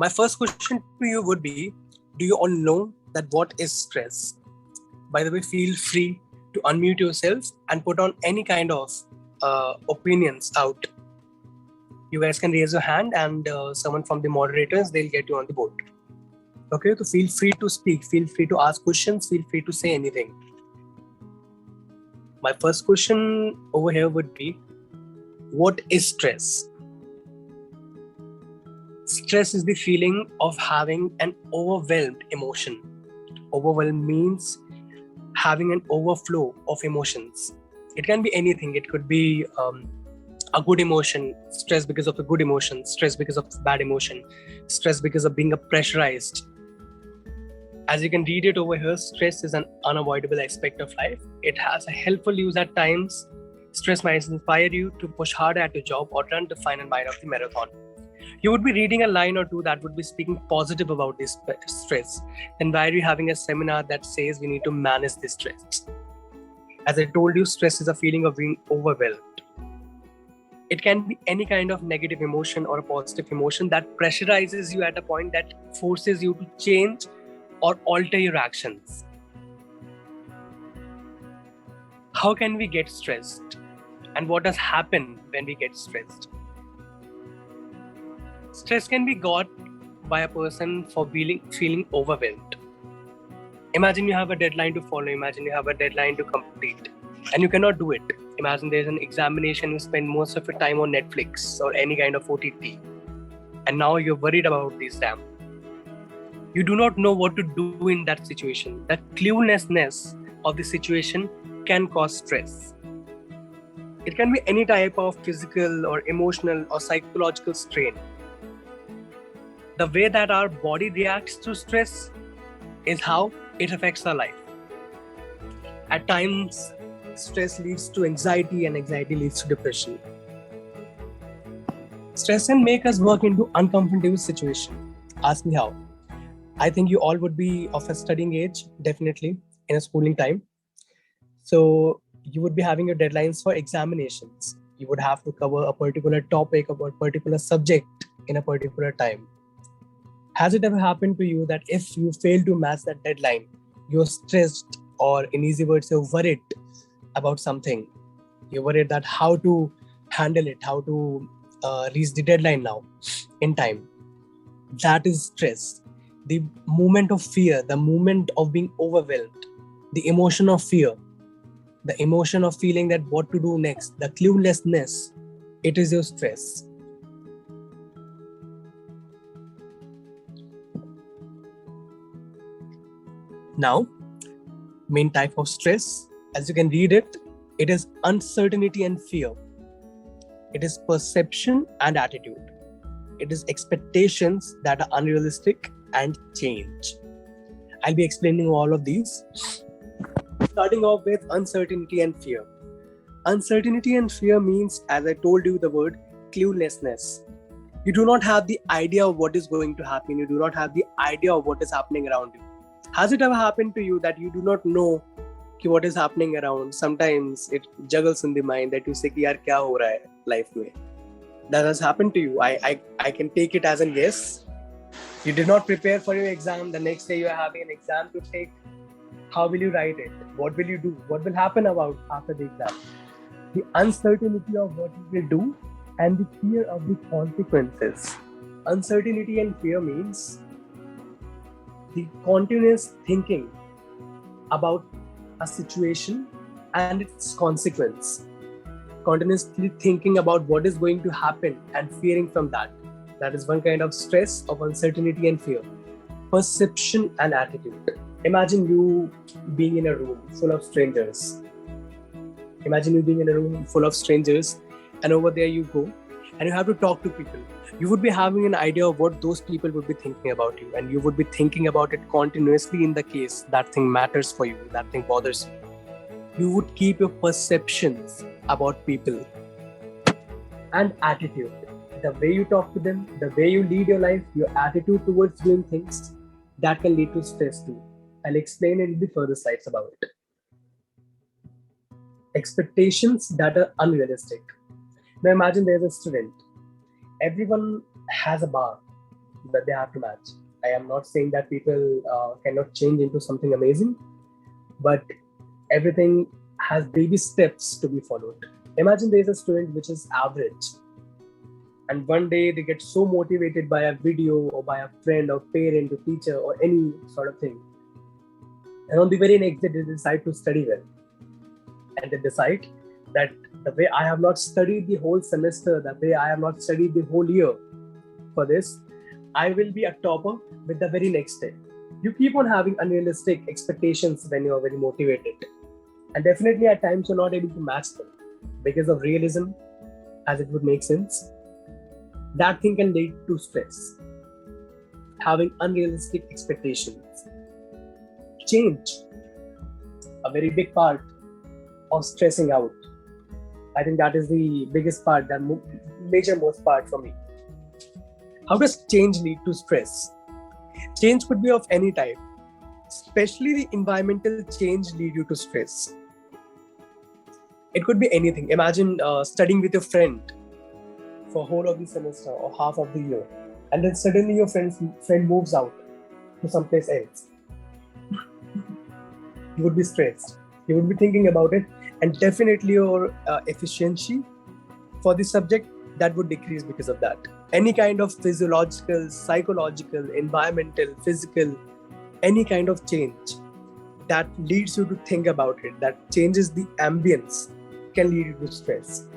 My first question to you would be, do you all know that what is stress? By the way, feel free to unmute yourself and put on any kind of opinions out. You guys can raise your hand and someone from the moderators, they'll get you on the board. Okay, so feel free to speak, feel free to ask questions, feel free to say anything. My first question over here would be, what is stress? Stress is the feeling of having an overwhelmed emotion. Overwhelm means having an overflow of emotions. It can be anything. It could be a good emotion, stress because of a good emotion, stress because of bad emotion, stress because of being pressurized. As you can read it over here, stress is an unavoidable aspect of life. It has a helpful use at times. Stress might inspire you to push harder at your job or run the final mile of the marathon. You would be reading a line or two that would be speaking positive about this stress. Then why are you having a seminar that says we need to manage this stress? As I told you, stress is a feeling of being overwhelmed. It can be any kind of negative emotion or a positive emotion that pressurizes you at a point that forces you to change or alter your actions. How can we get stressed? And what does happen when we get stressed? Stress can be got by a person for feeling overwhelmed. Imagine you have a deadline to follow. Imagine you have a deadline to complete and you cannot do it. Imagine there's an examination, you spend most of your time on Netflix or any kind of OTT. And now you're worried about the exam. You do not know what to do in that situation. That cluelessness of the situation can cause stress. It can be any type of physical or emotional or psychological strain. The way that our body reacts to stress is how it affects our life. At times, stress leads to anxiety and anxiety leads to depression. Stress can make us work into uncomfortable situations. Ask me how. I think you all would be of a studying age, definitely, in a schooling time. So you would be having your deadlines for examinations. You would have to cover a particular topic or a particular subject in a particular time. Has it ever happened to you that if you fail to match that deadline, you're stressed, or in easy words, you're worried about something? You're worried that how to handle it, how to reach the deadline now in time. That is stress. The moment of fear, the moment of being overwhelmed, the emotion of fear, the emotion of feeling that what to do next, the cluelessness, it is your stress. Now, main type of stress, as you can read it, it is uncertainty and fear. It is perception and attitude. It is expectations that are unrealistic and change. I'll be explaining all of these. Starting off with uncertainty and fear. Uncertainty and fear means, as I told you, the word cluelessness. You do not have the idea of what is going to happen. You do not have the idea of what is happening around you. Has it ever happened to you that you do not know what is happening around? Sometimes it juggles in the mind that you say, yaar, kya ho raha hai life mein? That has happened to you. I can take it as a yes. You did not prepare for your exam. The next day you are having an exam to take. How will you write it? What will you do? What will happen after the exam? The uncertainty of what you will do and the fear of the consequences. Uncertainty and fear means the continuous thinking about a situation and its consequence. Continuously thinking about what is going to happen and fearing from that. That is one kind of stress of uncertainty and fear. Perception and attitude. Imagine you being in a room full of strangers. Imagine you being in a room full of strangers and over there you go and you have to talk to people. You would be having an idea of what those people would be thinking about you, and you would be thinking about it continuously in the case that thing matters for you, that thing bothers you. You would keep your perceptions about people. And attitude. The way you talk to them, the way you lead your life, your attitude towards doing things, that can lead to stress too. I'll explain in the further slides about it. Expectations that are unrealistic. Now imagine there's a student. Everyone has a bar. that they have to match. I am not saying that people cannot change into something amazing, but everything has baby steps to be followed. Imagine there is a student which is average, and one day they get so motivated by a video or by a friend or parent or teacher or any sort of thing, and on the very next day they decide to study well, and they decide that the way I have not studied the whole semester, the way I have not studied the whole year for this, I will be a topper with the very next day. You keep on having unrealistic expectations when you are very motivated, and definitely at times you're not able to match them because of realism, as it would make sense. That thing can lead to stress, having unrealistic expectations. Change, a very big part of stressing out. I think that is the biggest part, the major most part for me. How does change lead to stress? Change could be of any type, especially the environmental change lead you to stress. It could be anything. Imagine studying with your friend for whole of the semester or half of the year, and then suddenly your friend moves out to someplace else. You would be stressed. You would be thinking about it, and definitely your efficiency for the subject that would decrease because of that. Any kind of physiological, psychological, environmental, physical, any kind of change that leads you to think about it, that changes the ambience, can lead you to stress.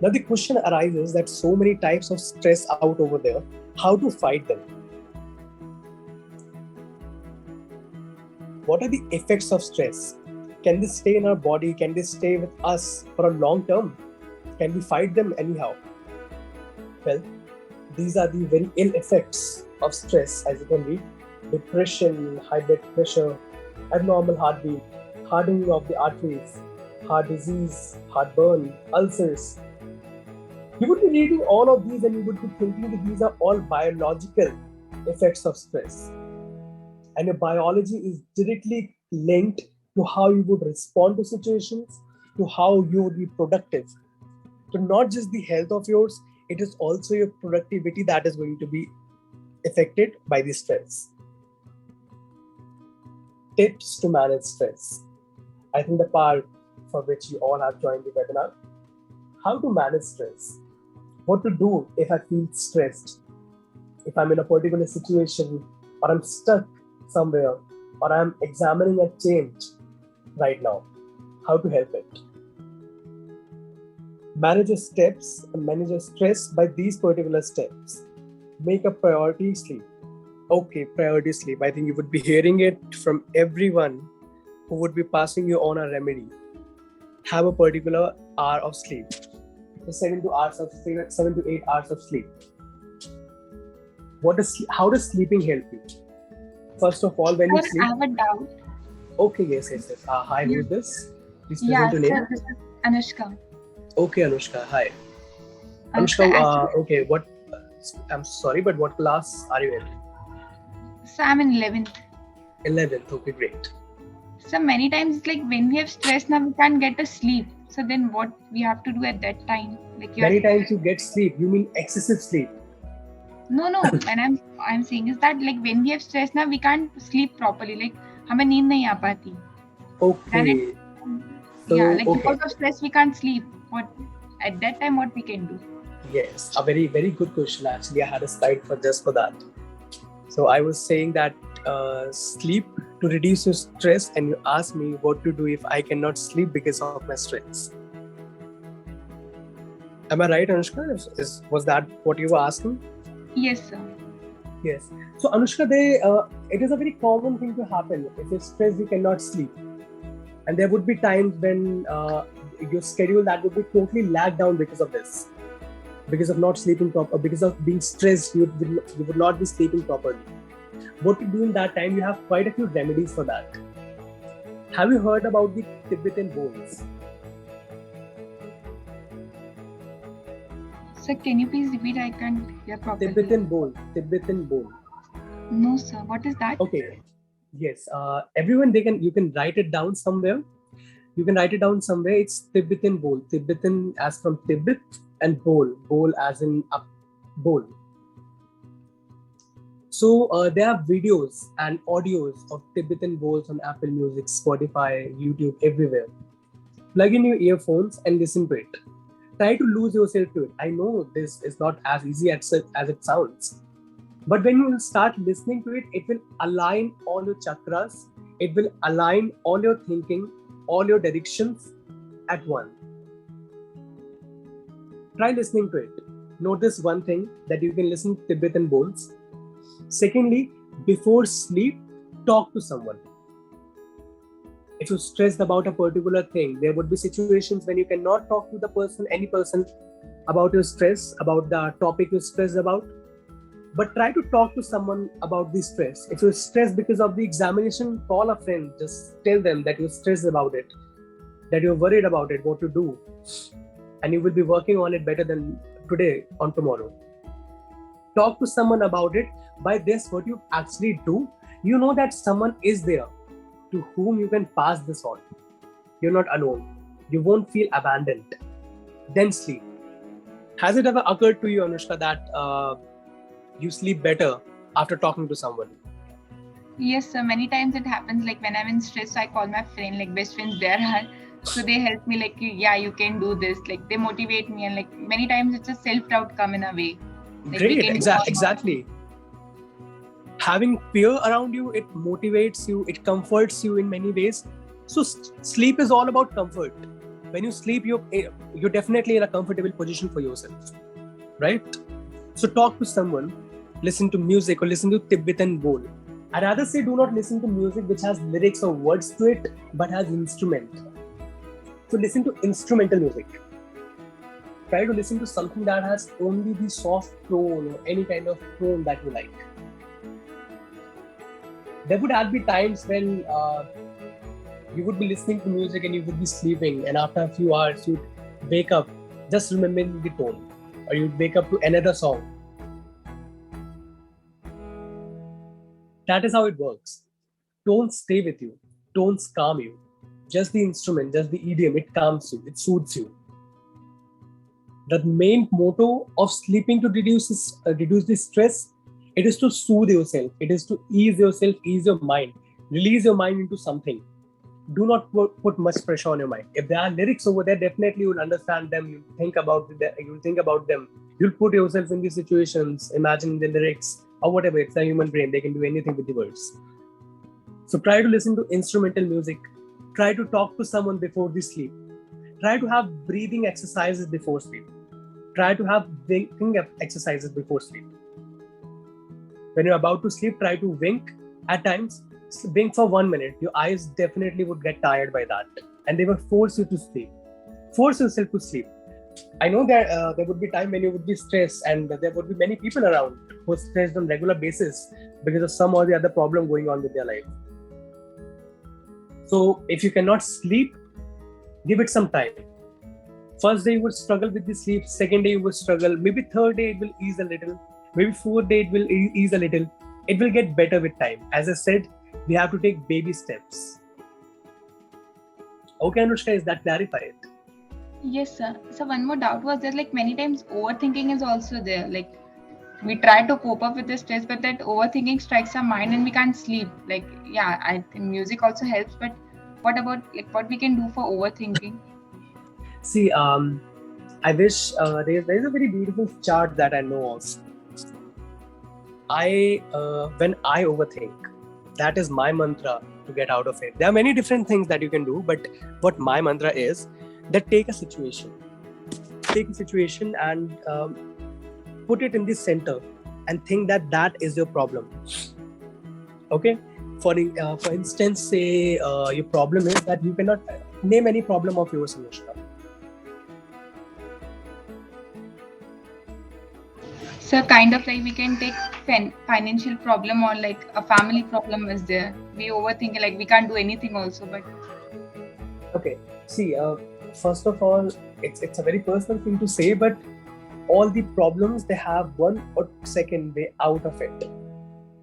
Now the question arises that so many types of stress out over there, how to fight them? What are the effects of stress? Can they stay in our body? Can they stay with us for a long term? Can we fight them anyhow? Well, these are the very ill effects of stress, as you can read. Depression, high blood pressure, abnormal heartbeat, hardening of the arteries, heart disease, heartburn, ulcers. You would be reading all of these and you would be thinking that these are all biological effects of stress. And your biology is directly linked to how you would respond to situations, to how you would be productive. So not just the health of yours, it is also your productivity that is going to be affected by the stress. Tips to manage stress. I think the part for which you all have joined the webinar. How to manage stress. What to do if I feel stressed, if I'm in a particular situation, or I'm stuck somewhere, or I'm examining a change right now. How to help it. Manage your steps and manage your stress by these particular steps. Make a priority sleep. Okay, priority sleep. I think you would be hearing it from everyone who would be passing you on a remedy. Have a particular hour of sleep. 7 to 8 hours of sleep. How does sleeping help you? First of all, when you sleep. I have a doubt. Okay, yes. Hi, who is this? Please present your name. This is Anushka. Okay, Anushka. Hi. Anushka, okay. What? I'm sorry, but what class are you in? So I'm in 11th. 11th. Okay, great. So many times it's like when we have stress now we can't get to sleep. So then what we have to do at that time? Like many times you get sleep. You mean excessive sleep? No. When I'm saying is that like when we have stress now we can't sleep properly. Like हमें नींद नहीं आ पाती. Okay. Because of stress we can't sleep. What at that time what we can do? Yes, a very, very good question. Actually, I had a slide just for that. So I was saying that sleep to reduce your stress, and you asked me what to do if I cannot sleep because of my stress. Am I right, Anushka? Was that what you were asking? Yes, sir. Yes. So Anushka, it is a very common thing to happen. If you're stressed, you cannot sleep. And there would be times when your schedule that would be totally lagged down because of this. Because of not sleeping properly, because of being stressed, you would not be sleeping properly. What to do in that time? You have quite a few remedies for that. Have you heard about the Tibetan bowls? Sir, can you please repeat? I can't hear properly. Tibetan bowl. No, sir. What is that? Okay. Yes. Everyone, you can write it down somewhere. It's Tibetan bowl. Tibetan as from Tibet, and bowl as in a bowl. So there are videos and audios of Tibetan bowls on Apple Music, Spotify, YouTube, everywhere. Plug in your earphones and listen to it. Try to lose yourself to it. I know this is not as easy as it sounds. But when you will start listening to it, it will align all your chakras. It will align all your thinking, all your directions at once. Try listening to it. Notice one thing, that you can listen to Tibetan bowls. Secondly, before sleep, talk to someone. If you're stressed about a particular thing, there would be situations when you cannot talk to any person about your stress, about the topic you're stressed about. But try to talk to someone about the stress. If you're stressed because of the examination, call a friend. Just tell them that you're stressed about it, that you're worried about it, what to do. And you will be working on it better than today on tomorrow. Talk to someone about it. By this, what you actually do, you know that someone is there to whom you can pass this on. You're not alone. You won't feel abandoned. Then sleep. Has it ever occurred to you, Anushka, that you sleep better after talking to someone? Yes, sir. Many times it happens. Like when I'm in stress, I call my friend, like best friends there are. So they help me, like, yeah, you can do this. Like they motivate me, and like many times it's a self-doubt come in a way. Like, Great, exactly. Having fear around you, it motivates you, it comforts you in many ways. So sleep is all about comfort. When you sleep, you're definitely in a comfortable position for yourself, right? So talk to someone, listen to music or listen to Tibetan bowl. I'd rather say do not listen to music which has lyrics or words to it, but has instrument. So listen to instrumental music. Try to listen to something that has only the soft tone or any kind of tone that you like. There would be times when you would be listening to music and you would be sleeping, and after a few hours you'd wake up just remembering the tone, or you'd wake up to another song. That is how it works. Tones stay with you. Tones calm you. Just the instrument, just the idiom, it calms you, it soothes you. The main motto of sleeping to reduce the stress, it is to soothe yourself. It is to ease yourself, ease your mind, release your mind into something. Do not put much pressure on your mind. If there are lyrics over there, definitely you'll understand them. You'll think about them. You'll put yourself in these situations, imagine the lyrics or whatever. It's a human brain. They can do anything with the words. So try to listen to instrumental music. Try to talk to someone before the sleep. Try to have breathing exercises before sleep. Try to have thinking exercises before sleep. When you're about to sleep, try to wink at times. Wink for 1 minute. Your eyes definitely would get tired by that, and they will force you to sleep. Force yourself to sleep. I know that there would be time when you would be stressed, and there would be many people around who are stressed on regular basis because of some or the other problem going on with their life. So if you cannot sleep, give it some time. First day you will struggle with the sleep. Second day you will struggle. Maybe third day it will ease a little. Maybe fourth day it will ease a little. It will get better with time. As I said, we have to take baby steps. Okay, Anushka, is that clarified? Yes, sir. So one more doubt was that like many times overthinking is also there. Like we try to cope up with the stress, but that overthinking strikes our mind and we can't sleep. Like, yeah, I think music also helps, but what about like what we can do for overthinking? See, I wish there is a very beautiful chart that I know of. When I overthink, that is my mantra to get out of it. There are many different things that you can do, but what my mantra is that take a situation and put it in the center and think that is your problem. Okay, for instance, say your problem is that you cannot name any problem of yours, Anushka. So kind of like we can take financial problem or like a family problem is there. We overthink like we can't do anything also, but okay. See, first of all, it's a very personal thing to say, but all the problems, they have one or second way out of it.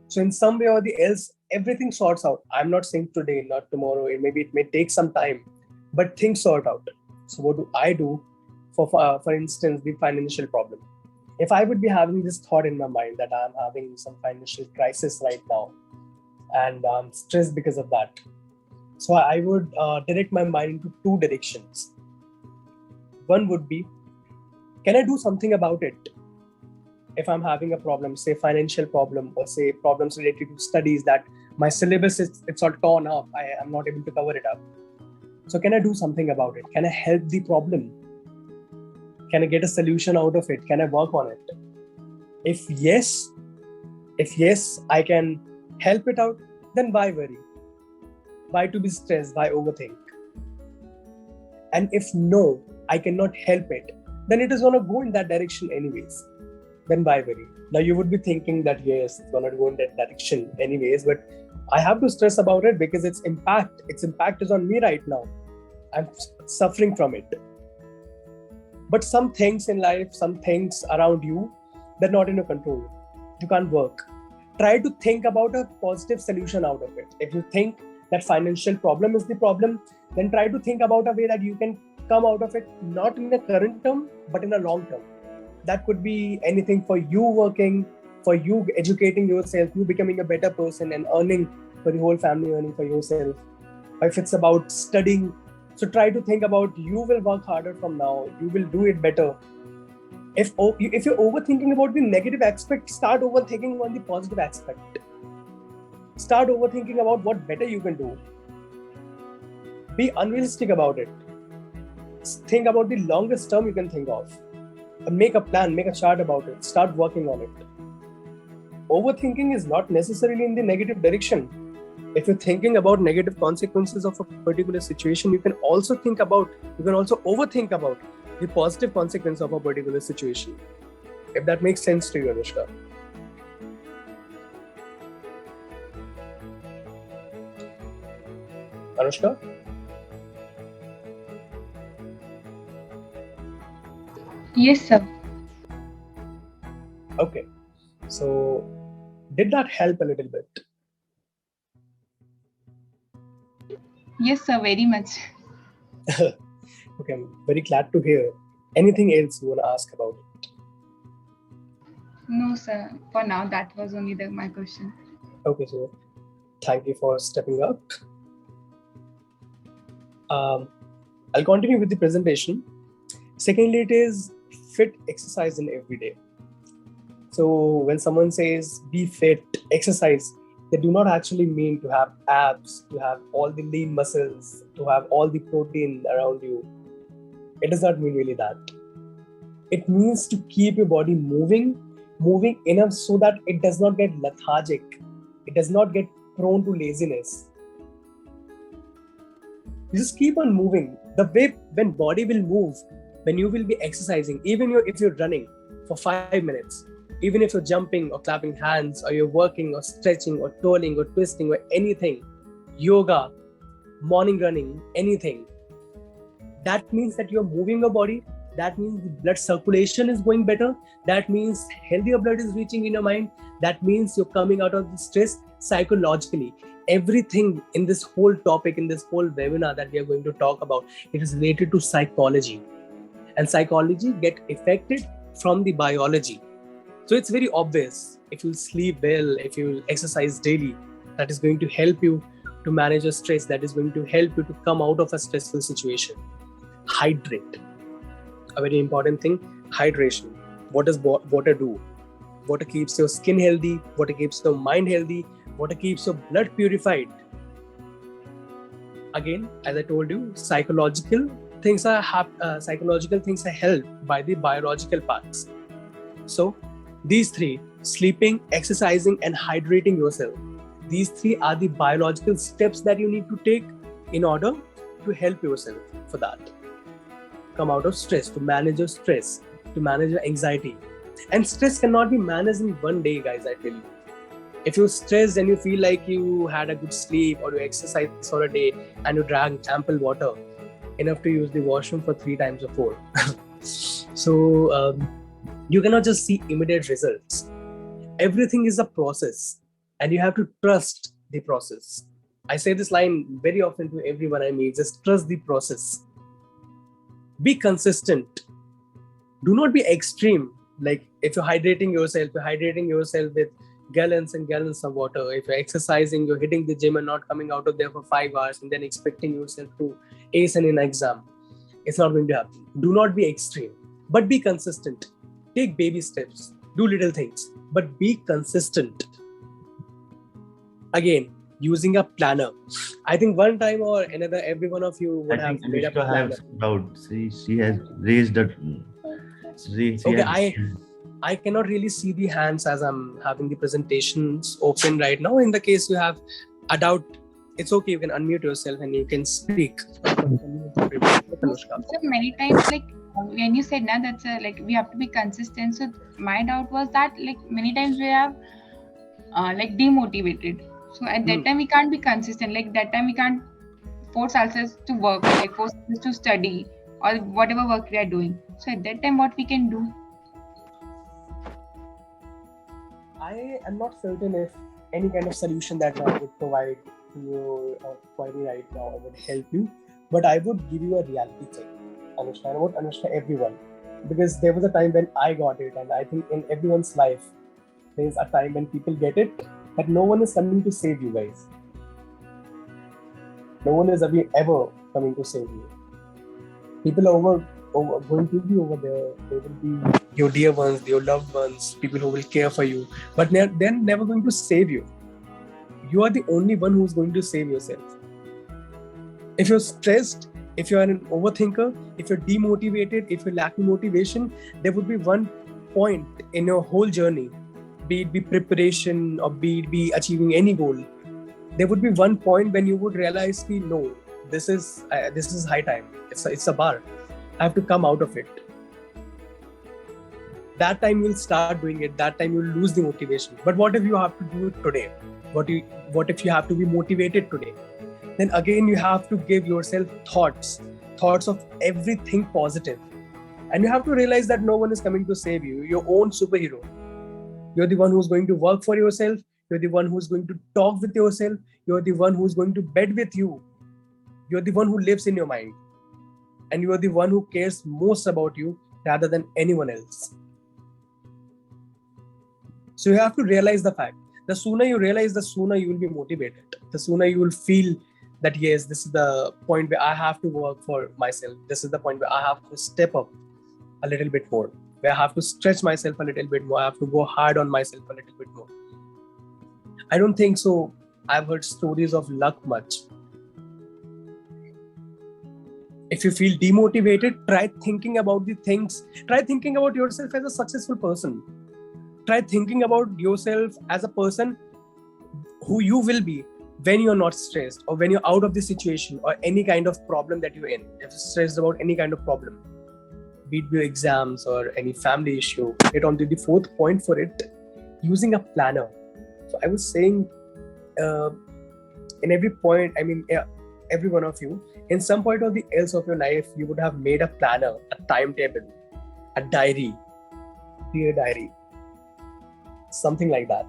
So in some way or the else, everything sorts out. I'm not saying today, not tomorrow. It may take some time, but things sort out. So what do I do for instance, the financial problem? If I would be having this thought in my mind that I'm having some financial crisis right now and I'm stressed because of that, so I would direct my mind into two directions. One would be, can I do something about it? If I'm having a problem, say financial problem, or say problems related to studies, that my syllabus is it's all torn up, I am not able to cover it up. So can I do something about it? Can I help the problem? Can I get a solution out of it? Can I work on it? If yes, I can help it out, then why worry? Why to be stressed? Why overthink? And if no, I cannot help it, then it is going to go in that direction anyways. Then why worry? Now you would be thinking that yes, it's going to go in that direction anyways, but I have to stress about it because its impact is on me right now. I'm suffering from it. But some things in life, some things around you, they're not in your control. You can't work. Try to think about a positive solution out of it. If you think that financial problem is the problem, then try to think about a way that you can come out of it, not in the current term, but in a long term. That could be anything for you working, for you educating yourself, you becoming a better person and earning for the whole family, earning for yourself. Or if it's about studying, so try to think about you will work harder from now, you will do it better. If you're overthinking about the negative aspect, start overthinking on the positive aspect. Start overthinking about what better you can do. Be unrealistic about it. Think about the longest term you can think of. And make a plan, make a chart about it. Start working on it. Overthinking is not necessarily in the negative direction. If you're thinking about negative consequences of a particular situation, you can also overthink about the positive consequence of a particular situation. If that makes sense to you, Anushka. Anushka? Yes, sir. Okay. So, did that help a little bit? Yes, sir, very much. Okay, I'm very glad to hear. Anything else you want to ask about it? No, sir. For now, that was only my question. Okay, so thank you for stepping up. I'll continue with the presentation. Secondly, it is fit exercise in every day. So when someone says be fit, exercise, they do not actually mean to have abs, to have all the lean muscles, to have all the protein around you. It does not mean really that. It means to keep your body moving enough so that it does not get lethargic. It does not get prone to laziness. You just keep on moving. The way when body will move, when you will be exercising, even if you're running for 5 minutes, even if you're jumping or clapping hands, or you're working or stretching or twirling or twisting or anything, yoga, morning running, anything, that means that you're moving your body. That means the blood circulation is going better. That means healthier blood is reaching in your mind. That means you're coming out of the stress psychologically. Everything in this whole topic, in this whole webinar that we are going to talk about, it is related to psychology. And psychology get affected from the biology. So it's very obvious. If you sleep well, if you exercise daily, that is going to help you to manage your stress. That is going to help you to come out of a stressful situation. Hydrate. A very important thing, hydration. What does water do? Water keeps your skin healthy. Water keeps your mind healthy. Water keeps your blood purified. Again, as I told you, psychological things are helped by the biological parts. So these three, sleeping, exercising, and hydrating yourself, these three are the biological steps that you need to take in order to help yourself for that. Come out of stress, to manage your stress, to manage your anxiety. And stress cannot be managed in one day, guys, I tell you. If you're stressed and you feel like you had a good sleep or you exercised for a day and you drank ample water, enough to use the washroom for 3 times or 4. So you cannot just see immediate results. Everything is a process and you have to trust the process. I say this line very often to everyone I meet, just trust the process. Be consistent. Do not be extreme. Like if you're hydrating yourself with gallons and gallons of water. If you're exercising, you're hitting the gym and not coming out of there for 5 hours and then expecting yourself to ace an exam. It's not going to happen. Do not be extreme, but be consistent. Take baby steps, do little things, but be consistent. Again, using a planner. I think one time or another, every one of you would have made up a planner. She has raised a. I cannot really see the hands as I'm having the presentations open right now. In the case you have a doubt, it's okay. You can unmute yourself and you can speak. So many times, like when you said that like we have to be consistent. So my doubt was that like many times we have like demotivated. So at that time we can't be consistent. Like that time we can't force ourselves to work, like force ourselves to study or whatever work we are doing. So at that time, what we can do? I am not certain if any kind of solution that I would provide to your query right now would help you, but I would give you a reality check, Anushka. I would understand everyone, because there was a time when I got it, and I think in everyone's life there is a time when people get it that no one is coming to save you guys. No one is ever coming to save you. People are going to be over there. They will be your dear ones, your loved ones, people who will care for you, but they're never going to save you. You are the only one who's going to save yourself. If you're stressed, if you're an overthinker, if you're demotivated, if you're lacking motivation, there would be one point in your whole journey, be it preparation or be it achieving any goal. There would be one point when you would realize, no, this is high time. It's a bar. I have to come out of it. That time you'll start doing it. That time you'll lose the motivation. But what if you have to do it today? What if you have to be motivated today? Then again you have to give yourself thoughts of everything positive. And you have to realize that no one is coming to save you. Your own superhero. You're the one who's going to work for yourself. You're the one who's going to talk with yourself. You're the one who's going to bed with you. You're the one who lives in your mind. And you are the one who cares most about you rather than anyone else. So you have to realize the fact. The sooner you realize, the sooner you will be motivated. The sooner you will feel that, yes, this is the point where I have to work for myself. This is the point where I have to step up a little bit more. Where I have to stretch myself a little bit more. I have to go hard on myself a little bit more. I don't think so. I've heard stories of luck much. If you feel demotivated, try thinking about the things. Try thinking about yourself as a successful person. Try thinking about yourself as a person who you will be when you're not stressed or when you're out of the situation or any kind of problem that you're in. If you're stressed about any kind of problem, be it your exams or any family issue. Get on to the fourth point for it, using a planner. So I was saying in every point, every one of you, in some point or the else of your life, you would have made a planner, a timetable, a diary, dear diary, something like that,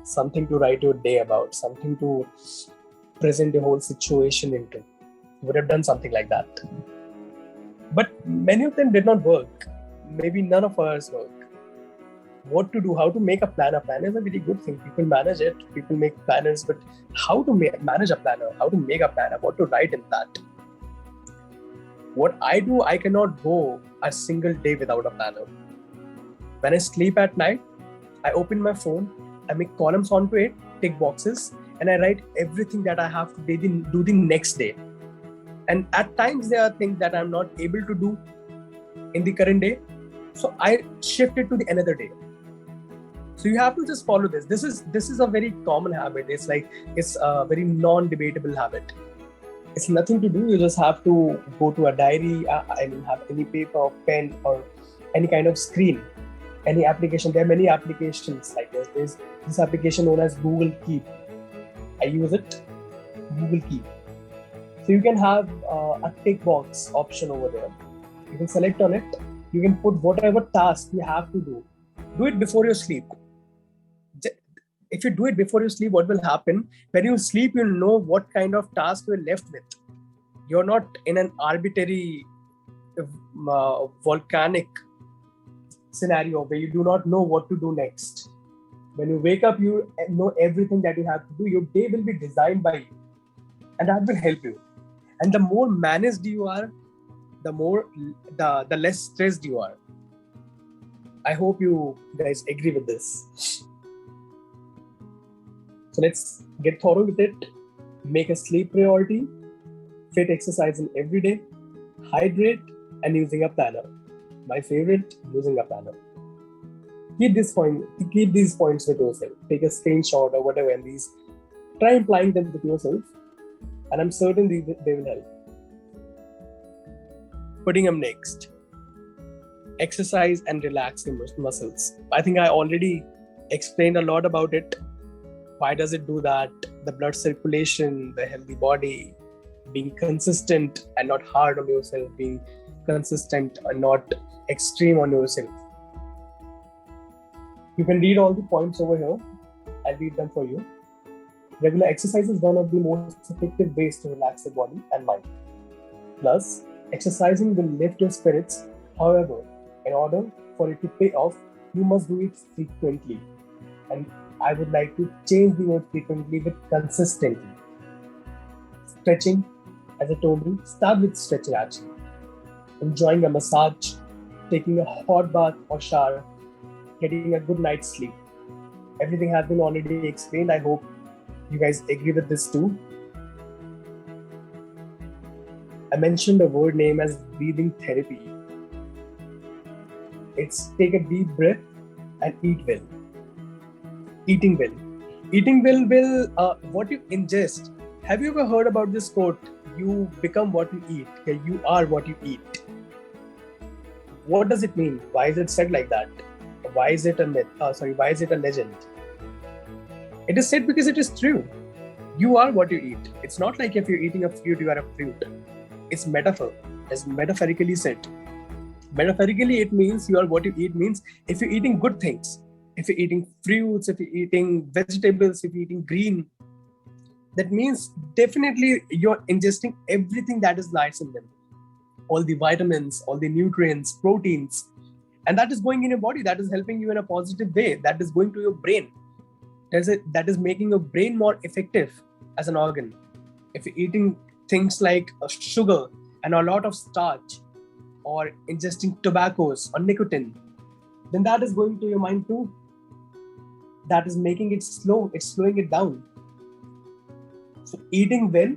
something to write your day about, something to present the whole situation into. You would have done something like that. But many of them did not work. Maybe none of us work. What to do, how to make a planner. Planner is a very good thing. People manage it, people make planners, but how to manage a planner, how to make a planner, what to write in that. What I do, I cannot go a single day without a planner. When I sleep at night, I open my phone, I make columns onto it, tick boxes, and I write everything that I have to do the next day. And at times there are things that I'm not able to do in the current day, so I shift it to the another day. So you have to just follow this. This is a very common habit. It's a very non-debatable habit. It's nothing to do. You just have to go to a diary. Have any paper or pen or any kind of screen, any application. There are many applications like this. There's this application known as Google Keep. I use it, Google Keep. So you can have a tick box option over there. You can select on it. You can put whatever task you have to do. Do it before you sleep. If you do it before you sleep, what will happen? When you sleep, you'll know what kind of task you're left with. You're not in an arbitrary volcanic scenario where you do not know what to do next. When you wake up, you know everything that you have to do. Your day will be designed by you, and that will help you. And the more managed you are, the less stressed you are. I hope you guys agree with this. So let's get thorough with it. Make a sleep priority, fit exercising every day, hydrate, and using a planner. My favorite, using a planner. Keep these points with yourself. Take a screenshot or whatever, and try applying them with yourself, and I'm certain they will help. Putting them next. Exercise and relax your muscles. I think I already explained a lot about it. Why does it do that? The blood circulation, the healthy body, being consistent and not hard on yourself, being consistent and not extreme on yourself. You can read all the points over here. I'll read them for you. Regular exercise is one of the most effective ways to relax the body and mind. Plus, exercising will lift your spirits. However, in order for it to pay off, you must do it frequently. And I would like to change the word frequently with consistently. Stretching, as I told you, start with stretching actually. Enjoying a massage, taking a hot bath or shower, getting a good night's sleep. Everything has been already explained. I hope you guys agree with this too. I mentioned a word name as breathing therapy. It's take a deep breath and eat well. Eating well. Eating well will what you ingest. Have you ever heard about this quote? You become what you eat. Okay? You are what you eat. What does it mean? Why is it said like that? Why is it a myth? Why is it a legend? It is said because it is true. You are what you eat. It's not like if you're eating a fruit, you are a fruit. It's metaphor. It's metaphorically said. Metaphorically, it means you are what you eat means if you're eating good things, if you're eating fruits, if you're eating vegetables, if you're eating green, that means definitely you're ingesting everything that is nice in them. All the vitamins, all the nutrients, proteins, and that is going in your body. That is helping you in a positive way. That is going to your brain. That is making your brain more effective as an organ. If you're eating things like sugar and a lot of starch, or ingesting tobaccos or nicotine, then that is going to your mind too. That is making it slow. It's slowing it down. So eating well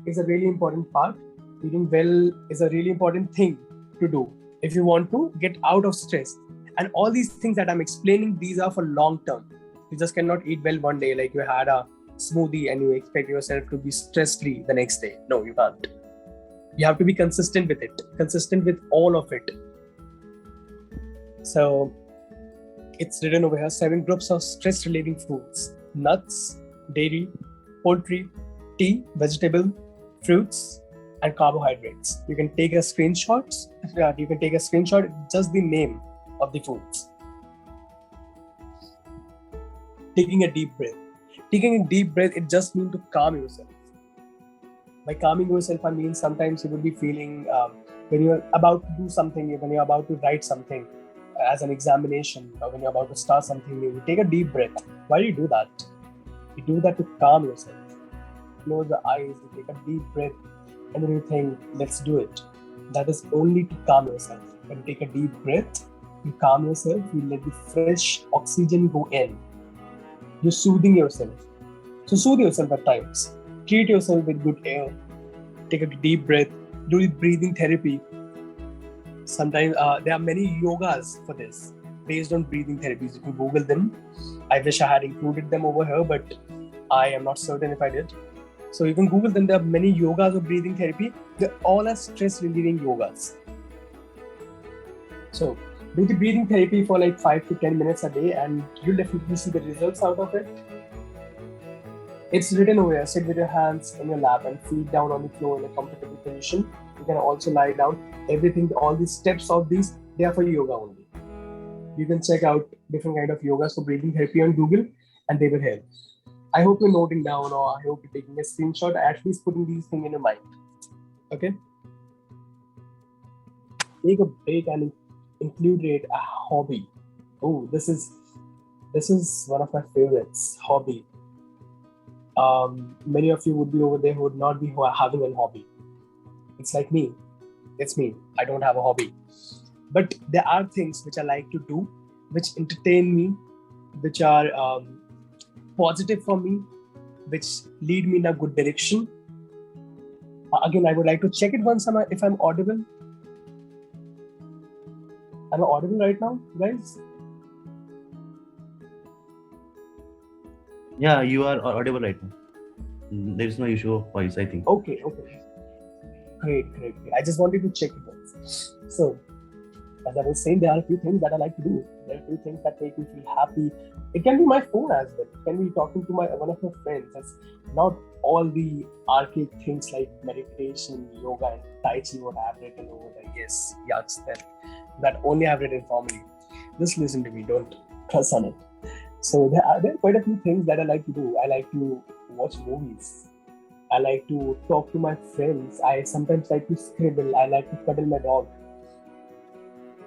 is a really important part. Eating well is a really important thing to do if you want to get out of stress. And all these things that I'm explaining, these are for long term. You just cannot eat well one day, like you had a smoothie and you expect yourself to be stress-free the next day. No, you can't. You have to be consistent with it, consistent with all of it. So it's written over here, 7 groups of stress-relieving foods: nuts, dairy, poultry, tea, vegetable, fruits, and carbohydrates. You can take a screenshot. Just the name of the foods. Taking a deep breath. Taking a deep breath, it just means to calm yourself. By calming yourself, I mean sometimes you will be feeling when you're about to do something, when you're about to write something as an examination, or when you're about to start something new, you take a deep breath. Why do you do that? You do that to calm yourself. Close the eyes, you take a deep breath, and then you think, let's do it. That is only to calm yourself. When you take a deep breath, you calm yourself, you let the fresh oxygen go in. You're soothing yourself. So soothe yourself at times. Treat yourself with good air. Take a deep breath. Do the breathing therapy. Sometimes there are many yogas for this, based on breathing therapies. You can Google them. I wish I had included them over here, but I am not certain if I did. So you can Google them. There are many yogas of breathing therapy. They all are stress-relieving yogas. So do the breathing therapy for like 5 to 10 minutes a day, and you'll definitely see the results out of it. It's written over here. Sit with your hands in your lap and feet down on the floor in a comfortable position. You can also lie down. Everything, all these steps of these, they are for yoga only. You can check out different kind of yogas for breathing therapy on Google, and they will help. I hope you're noting down, or I hope you're taking a screenshot, at least putting these things in your mind. Okay? Take a break and included a hobby. Oh, this is one of my favorites. Hobby. Many of you would be over there who would not be having a hobby. It's like me. It's me. I don't have a hobby. But there are things which I like to do, which entertain me, which are positive for me, which lead me in a good direction. Again, I would like to check it once if I'm audible. Am I audible right now, guys? Yeah, you are audible right now. There is no issue of voice, I think. Okay. Great. I just wanted to check it once. So, as I was saying, there are a few things that I like to do. There are a few things that make me feel happy. It can be my phone as well. It can be talking to one of my friends. It's not all the archaic things like meditation, yoga, and Tai Chi what I have written over there. Yes, yucks, that only I have written formally. Just listen to me, don't trust on it. So there are quite a few things that I like to do. I like to watch movies. I like to talk to my friends. I sometimes like to scribble. I like to cuddle my dog.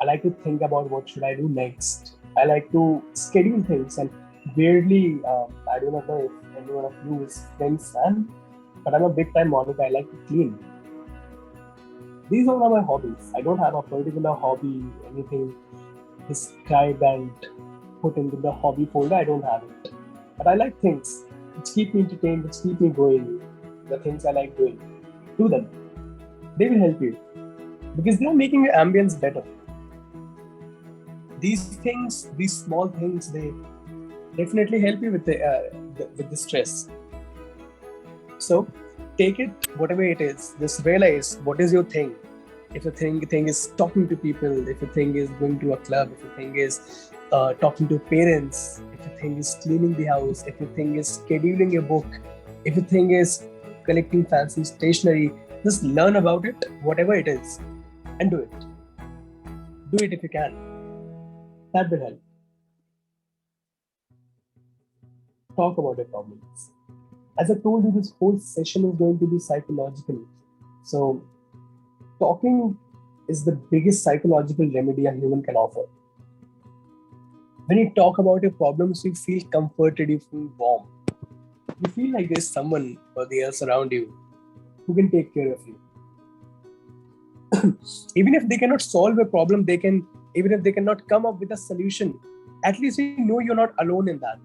I like to think about what should I do next. I like to schedule things, and weirdly, I do not know if anyone of you is Friends fan, but I'm a big time monitor. I like to clean. These are my hobbies. I don't have a particular hobby, anything described and put into the hobby folder. I don't have it. But I like things which keep me entertained, which keep me going. The things I like doing. Do them. They will help you. Because they are making your ambience better. These things, these small things, they definitely help you with the stress. So take it, whatever it is. Just realize what is your thing. If your thing is talking to people, if your thing is going to a club, if your thing is talking to parents, if your thing is cleaning the house, if your thing is scheduling a book, if your thing is collecting fancy stationery, just learn about it, whatever it is, and do it. Do it if you can. That will help. Talk about your problems. As I told you, this whole session is going to be psychological. So, talking is the biggest psychological remedy a human can offer. When you talk about your problems, you feel comforted, you feel warm. You feel like there's someone or the else around you who can take care of you. Even if they cannot solve a problem, even if they cannot come up with a solution, at least you know you're not alone in that.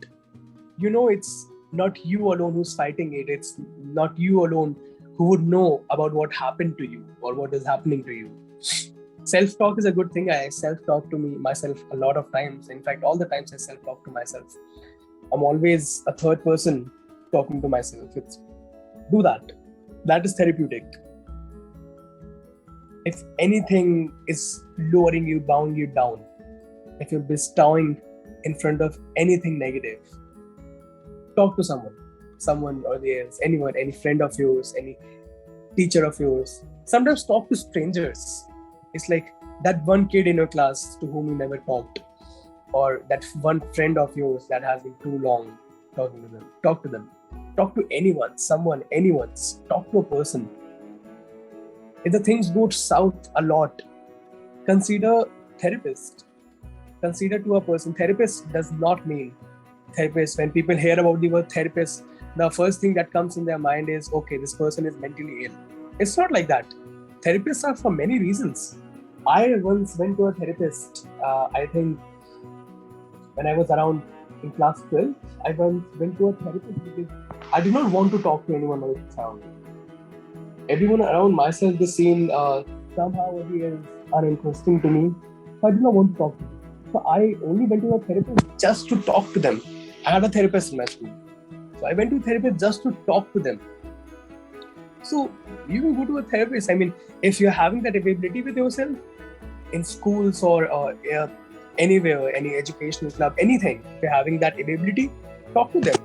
You know it's not you alone who's fighting it. It's not you alone who would know about what happened to you or what is happening to you. Self-talk is a good thing. I self-talk to myself a lot of times. In fact, all the times I self-talk to myself. I'm always a third person talking to myself. Do that. That is therapeutic. If anything is lowering you, bowing you down, if you're bestowing in front of anything negative, talk to someone or the else, anyone, any friend of yours, any teacher of yours. Sometimes talk to strangers. It's like that one kid in your class to whom you never talked, or that one friend of yours that has been too long talking to them. Talk to them. Talk to anyone, someone, anyone. Just talk to a person. If the things go south a lot, consider therapist. Consider to a person. Therapist does not mean therapist. When people hear about the word therapist, the first thing that comes in their mind is, okay, this person is mentally ill. It's not like that. Therapists are for many reasons. I once went to a therapist, I think when I was around in class 12, I once went to a therapist because I did not want to talk to anyone else around. Everyone around myself, they seem somehow or the else uninteresting to me. So I did not want to talk to them. So I only went to a therapist just to talk to them. I had a therapist in my school. So I went to a therapist just to talk to them. So you can go to a therapist. I mean, if you're having that availability with yourself in schools or anywhere, any educational club, anything, if you're having that availability, talk to them.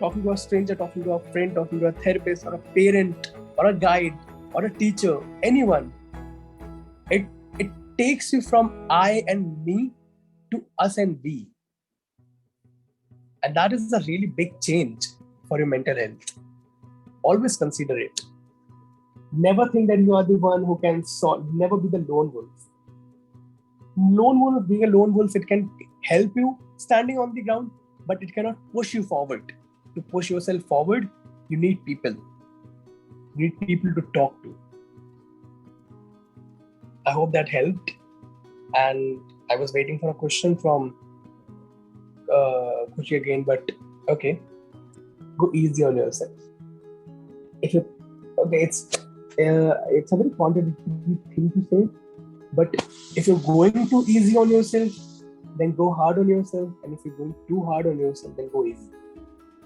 Talking to a stranger, talking to a friend, talking to a therapist or a parent or a guide or a teacher, anyone. It takes you from I and me to us and we. And that is a really big change for your mental health. Always consider it. Never think that you are the one who can solve, never be the lone wolf. Lone wolf, being a lone wolf, it can help you standing on the ground, but it cannot push you forward. To push yourself forward, you need people. You need people to talk to. I hope that helped. And I was waiting for a question from Kushi again, but okay. Go easy on yourself. It's a very contradictory thing to say, but if you're going too easy on yourself, then go hard on yourself, and if you're going too hard on yourself, then go easy.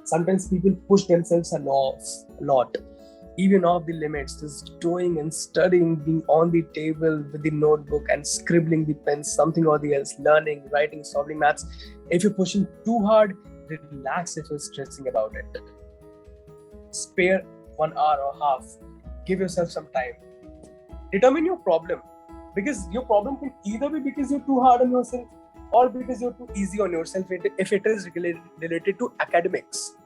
Sometimes people push themselves a lot, even off the limits, just doing and studying, being on the table with the notebook and scribbling the pen, something or the else, learning, writing, solving maths. If you're pushing too hard, relax if you're stressing about it. Spare 1 hour or half. Give yourself some time. Determine your problem, because your problem can either be because you're too hard on yourself or because you're too easy on yourself if it is related to academics.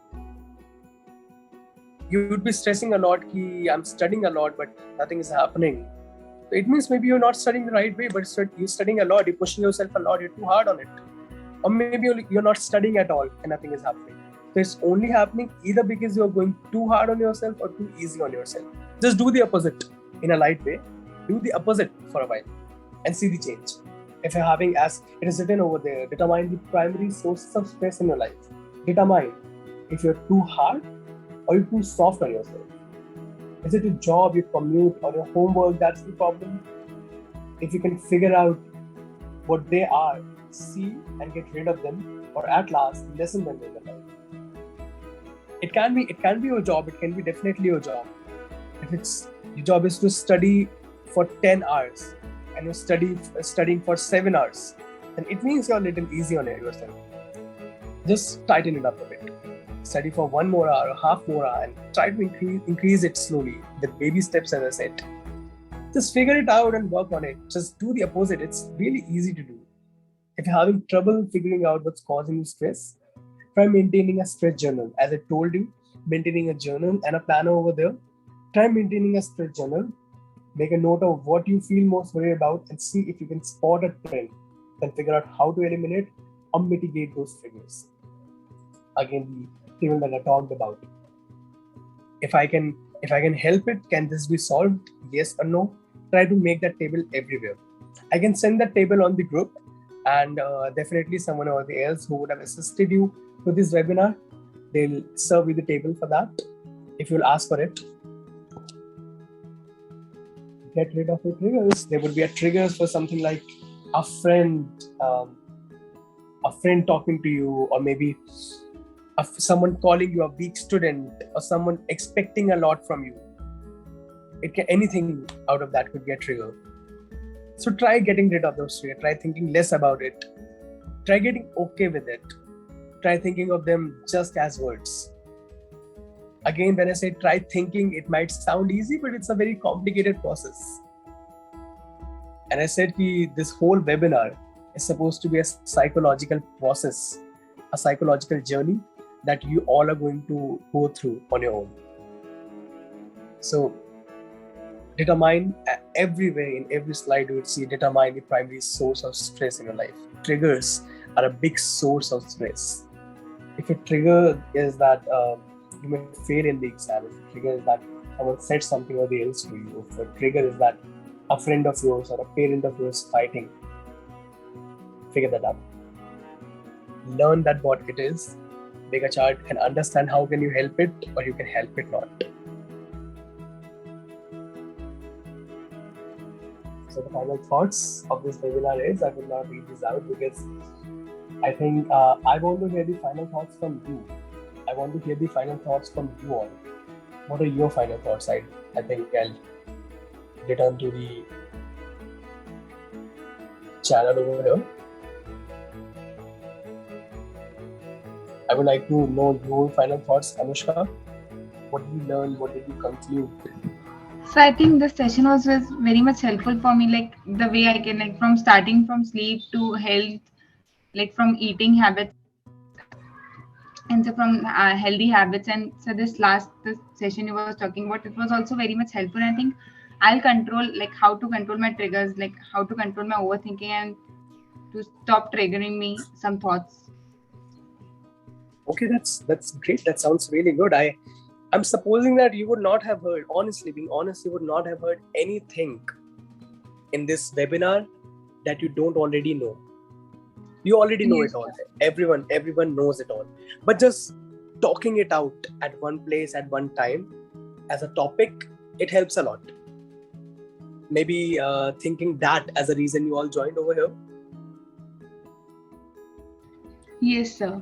You would be stressing a lot, I'm studying a lot, but nothing is happening. It means maybe you're not studying the right way, but you're studying a lot, you're pushing yourself a lot, you're too hard on it. Or maybe you're not studying at all and nothing is happening. So it's only happening either because you're going too hard on yourself or too easy on yourself. Just do the opposite in a light way. Do the opposite for a while and see the change. If you're having, as it is written over there, determine the primary sources of stress in your life. Determine if you're too hard or you're too soft on yourself. Is it your job, your commute, or your homework that's the problem? If you can figure out what they are, see and get rid of them, or at last lessen them in your life. It can be your job. It can be definitely your job. If your job is to study for 10 hours and you're studying for 7 hours, then it means you're a little easy on yourself. Just tighten it up a bit. Study for 1 more hour or half more hour and try to increase it slowly with baby steps, as I said. Just figure it out and work on it. Just do the opposite. It's really easy to do. If you're having trouble figuring out what's causing you stress, try maintaining a stress journal. As I told you, maintaining a journal and a planner over there. Try maintaining a stress journal. Make a note of what you feel most worried about and see if you can spot a trend. Then figure out how to eliminate or mitigate those triggers. Again, the table that I talked about. If I can help it, can this be solved? Yes or no? Try to make that table everywhere. I can send that table on the group, and definitely someone or the else who would have assisted you to this webinar, they'll serve you the table for that if you'll ask for it. Get rid of your triggers. There would be a triggers for something like a friend talking to you, or maybe someone calling you a weak student, or someone expecting a lot from you. Anything out of that could get triggered. So try getting rid of those triggers. Try thinking less about it. Try getting okay with it. Try thinking of them just as words. Again, when I say try thinking, it might sound easy, but it's a very complicated process. And I said this whole webinar is supposed to be a psychological process, a psychological journey that you all are going to go through on your own. So determine everywhere, in every slide you would see, determine the primary source of stress in your life. Triggers are a big source of stress. If a trigger is that you may fail in the exam, if a trigger is that someone said something or the else to you, if a trigger is that a friend of yours or a parent of yours fighting, figure that out. Learn that what it is, make a chart and understand how can you help it or you can help it not. So the final thoughts of this webinar is, I will not read this out because I think I want to hear the final thoughts from you. I want to hear the final thoughts from you all. What are your final thoughts? I think I'll return to the channel over here. I would like to know your final thoughts, Anushka. What did you learn? What did you conclude? So I think this session was very much helpful for me, like the way I can, like from starting from sleep to health, like from eating habits, and so from healthy habits. And so this session you was talking about, it was also very much helpful. I think I'll control, like how to control my triggers, like how to control my overthinking, and to stop triggering me some thoughts. Okay, that's great. That sounds really good. I'm supposing that you would not have heard, honestly, being honest, you would not have heard anything in this webinar that you don't already know. You already know it all. Everyone knows it all. But just talking it out at one place at one time as a topic, it helps a lot. Maybe thinking that as a reason you all joined over here. Yes, sir.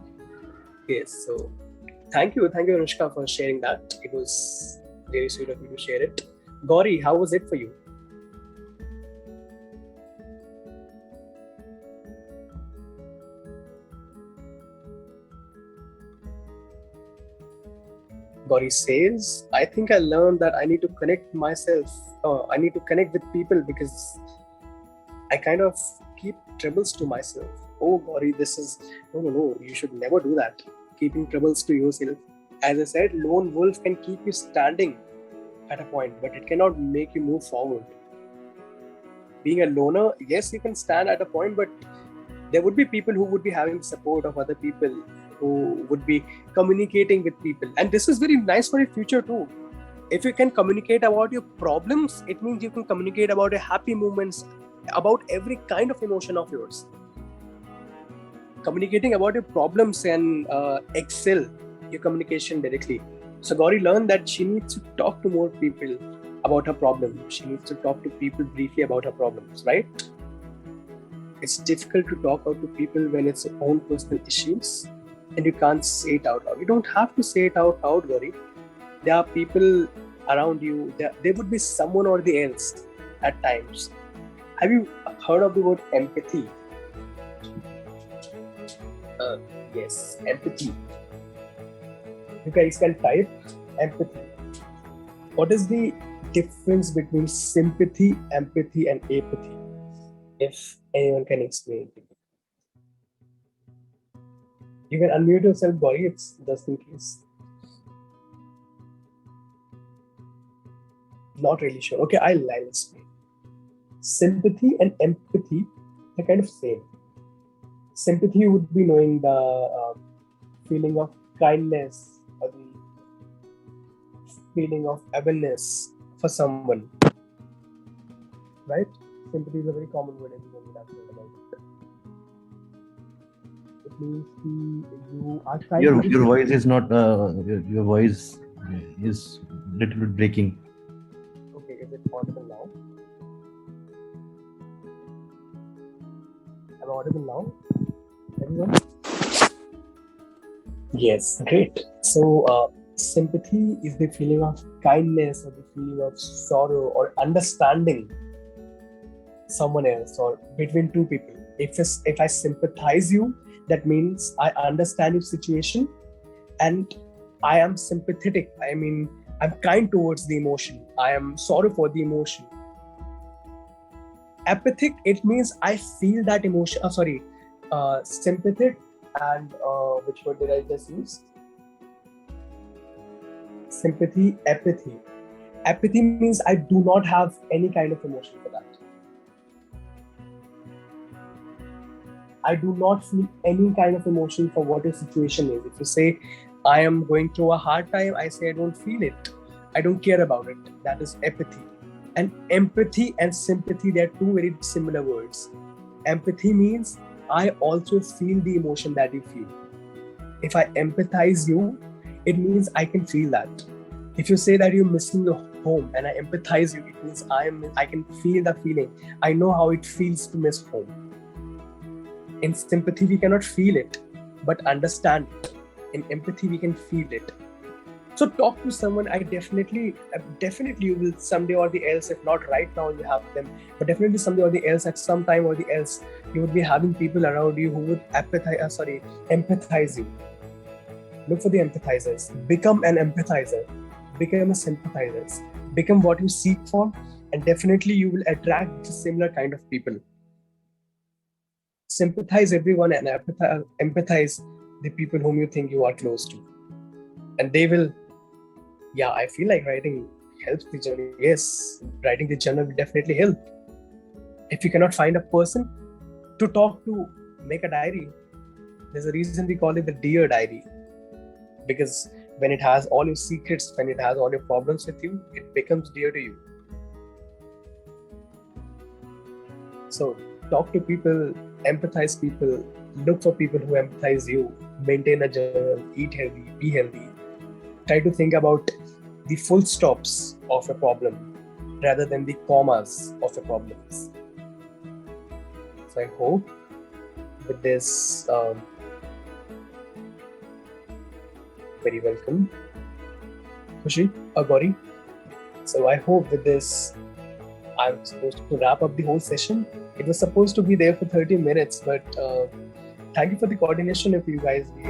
Yes, so thank you, Anushka, for sharing that. It was very sweet of you to share it. Gauri, how was it for you? Gauri says, I think I learned that I need to connect myself. I need to connect with people because I kind of keep troubles to myself. Oh, Gauri, this is no. You should never do that. Keeping troubles to yourself. As I said, lone wolf can keep you standing at a point, but it cannot make you move forward. Being a loner, yes, you can stand at a point, but there would be people who would be having support of other people, who would be communicating with people. And this is very nice for your future too. If you can communicate about your problems, it means you can communicate about your happy moments, about every kind of emotion of yours. Communicating about your problems and excel your communication directly. So Gauri learned that she needs to talk to more people about her problem. She needs to talk to people briefly about her problems, right? It's difficult to talk out to people when it's your own personal issues and you can't say it out loud. You don't have to say it out loud, Gauri. There are people around you. There would be someone or the else at times. Have you heard of the word empathy? Yes, empathy. You guys can type empathy. What is the difference between sympathy, empathy, and apathy? If anyone can explain it. You can unmute yourself, Gauri, it's just in case. Not really sure. Okay, I'll explain. Sympathy and empathy are kind of same. Sympathy would be knowing the feeling of kindness or the feeling of awareness for someone, right? Sympathy is a very common word everyone would have heard about it. It means you are trying Your voice is not. Your voice is little bit breaking. Okay, is it audible now? Am I audible now? Everyone? Yes, great. So, sympathy is the feeling of kindness or the feeling of sorrow or understanding someone else or between two people. If I sympathize you, that means I understand your situation and I am sympathetic. I mean, I'm kind towards the emotion. I am sorry for the emotion. Apathic, it means I feel that emotion. Sympathetic and which word did I just use? Sympathy, apathy. Apathy means I do not have any kind of emotion for that. I do not feel any kind of emotion for what your situation is. If you say, I am going through a hard time, I say I don't feel it. I don't care about it. That is apathy. And empathy and sympathy, they are two very similar words. Empathy means I also feel the emotion that you feel. If I empathize you, it means I can feel that. If you say that you're missing your home and I empathize you, it means I can feel the feeling. I know how it feels to miss home. In sympathy, we cannot feel it, but understand it. In empathy, we can feel it. So talk to someone. I definitely you will someday or the else, if not right now you have them, but definitely someday or the else, at some time or the else, you would be having people around you who would empathize you. Look for the empathizers. Become an empathizer. Become a sympathizer. Become what you seek for, and definitely you will attract the similar kind of people. Sympathize everyone and empathize the people whom you think you are close to. And they will, I feel like writing helps the journey. Yes, writing the journal will definitely help. If you cannot find a person, to talk to, make a diary. There's a reason we call it the Dear Diary, because when it has all your secrets, when it has all your problems with you, it becomes dear to you. So talk to people, empathize people, look for people who empathize you, maintain a journal, eat healthy, be healthy. Try to think about the full stops of a problem rather than the commas of a problems. So I hope with this, very welcome, Khushi or Gauri. So I hope with this, I'm supposed to wrap up the whole session. It was supposed to be there for 30 minutes, but thank you for the coordination of you guys. We